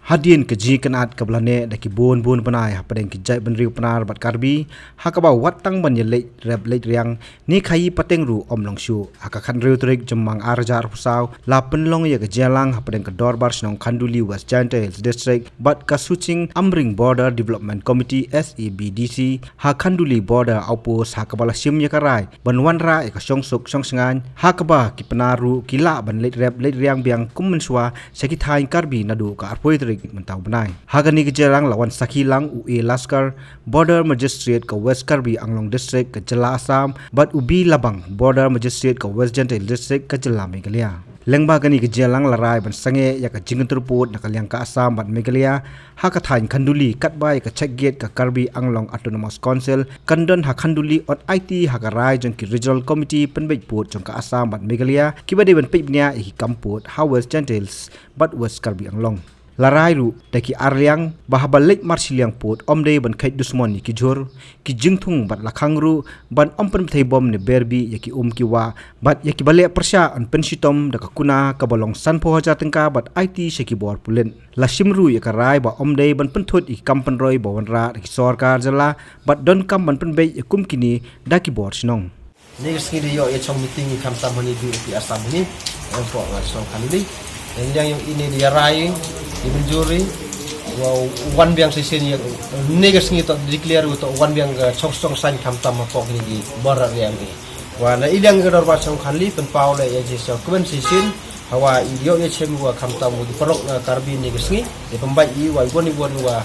Hadian ke Jingïakren ke belane daki bun panai hapadeng ke jai benriu Pnar bat Karbi hakaba watang ban yelek rep lek riang ni khayi pateng ru omlong shu hakakan riu trik jemang arjar pusau la penlong ya ke jalang hapadeng ke dorbar Shillong Khanduli West Giant District bat ka suching Amring Border Development Committee SEBDC ha Khanduli Border Outpost hakaba la sim ya karai ban wanra ka songsuk songsengan hakaba ki Pnaru kila ban lek rep lek riang biang kumenswa sekithai Karbi nadu ka arpoi mentau benai. Hagani kejarang lawan sakilang UE Laskar Border Magistrate ke West Karbi Anglong District ke Jela Assam bat ubi labang Border Magistrate ke West Giant District ke Jela Meghalaya. Lengba gani kejarang larai ban sange ya ke Jingïakren terput nak liang ke Assam bat Meghalaya hakathain Khanduli katbai ke check gate ke Karbi Anglong Autonomous Council kandon ha Khanduli ot IT hakarai jong ki Regional Committee penbej put jong ke Assam bat Meghalaya kibade ban pejnya hi kamput ha West Giant bat West Karbi Anglong. Larai ru daki arliang bahabalik marsiliang put omde ban kait dusmon ki jor ki jingthung bat lakhang ru ban ompen thai bom ne berbi yaki ki wa bat yaki bale persya an pensitom da kuna ka bolong sanpho haja tengka bat IT sheki bor pulen la simru yaka rai ba omde ban penthut i kampan roi bawanra ki sarkar jala bat don kam ban penbe yakum kini daki bor sinong ni sini yo chong meeting kam samani di Assam ni for Shillong Khanduli yang ini dia rai dimenjuri wan biang sesin yang negas ni to declare to wan biang song sign kam tam pok ni di border yang ni wana ilang gedor ba Shillong Khanduli pen paule ya jeso keben sesin hawa idio ya chem wa kam tam di perok Karbi negas ni di pembai wa goni wa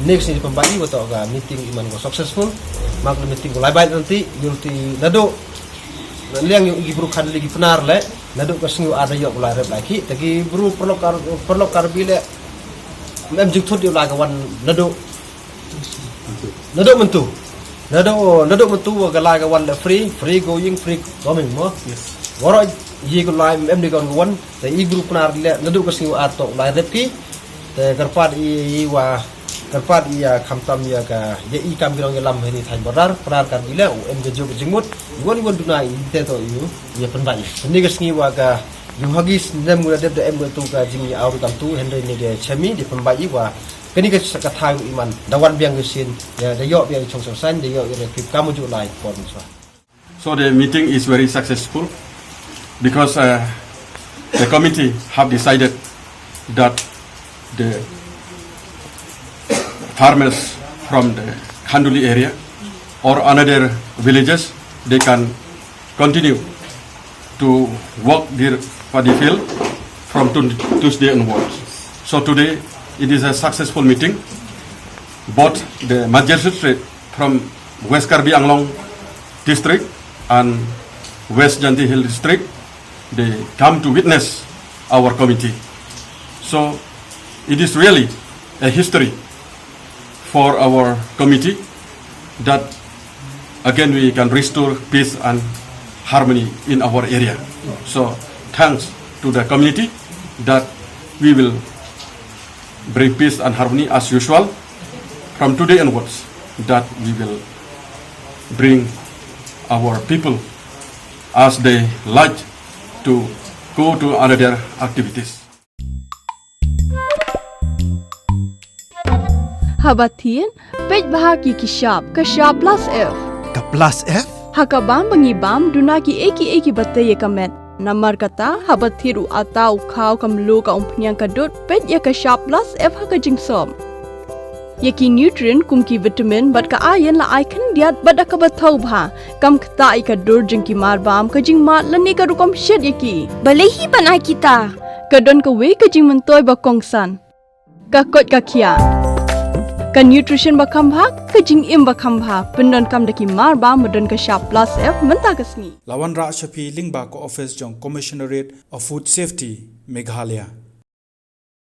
next ni pembai wa to ga meeting iman go successful mak meeting go labai nanti yulti nado liang yung igibru Khanduli gi Pnar le nado kasngu ada yok la rep lagi tagi bru perlo Karbi le mem jukthut yo la ga wan nado mentu ga la ga wan le free going free coming mo woro yi go la mem di gon wan te igibru Pnar le nado kasngu ato la rep ki te karpat i wa karpat ia kamtam ya ka ye i kam girong lam ni thain bodar Pnar Karbi le em ge jog jingmut gon dunai te to yu ye penbai ni gesngi wa ka yu hagis nem gura deb de em tu ka jingi aur kam tu henry ni de chemi di penbai wa keni ke sakathai iman dawan biang gesin ya de yo biang chong san de yo re kip kamu ju lai pon so the meeting is very successful because the committee have decided that the farmers from the Khanduli area or another villages they can continue to work their paddy field from Tuesday onwards. So today it is a successful meeting. Both the magistrate from West Karbi Anglong district and West Giant district they come to witness our committee. So it is really a history for our committee that again we can restore peace and harmony in our area. So thanks to the community that we will bring peace and harmony as usual from today onwards, that we will bring our people as they like to go to another activities. Habatin, pej bahagi kishap, kashap plus F. ka plus F Hakabam bangibam dunaki eki batay kamet. Namar kata habathiru atau khau kamlu ka umpnyang kadut pej ya kashap plus F hakajing som. Yaki nutrient kumki vitamin bat ka ayan la icon diat bat akabathau bha kam kta ikadur jingki marbam kajing mat lani ka rukom shed yaki. Balehi banai kita. Kadon ka we kajing mentoy ba kongsan. Kakot kakia. Ka nutrition bakam bha kajing im bakam bha pendon kam daki marba modon ka sharp plus F menta kasni lawan ra shapi lingba ko office jong commissionerate of food safety Meghalaya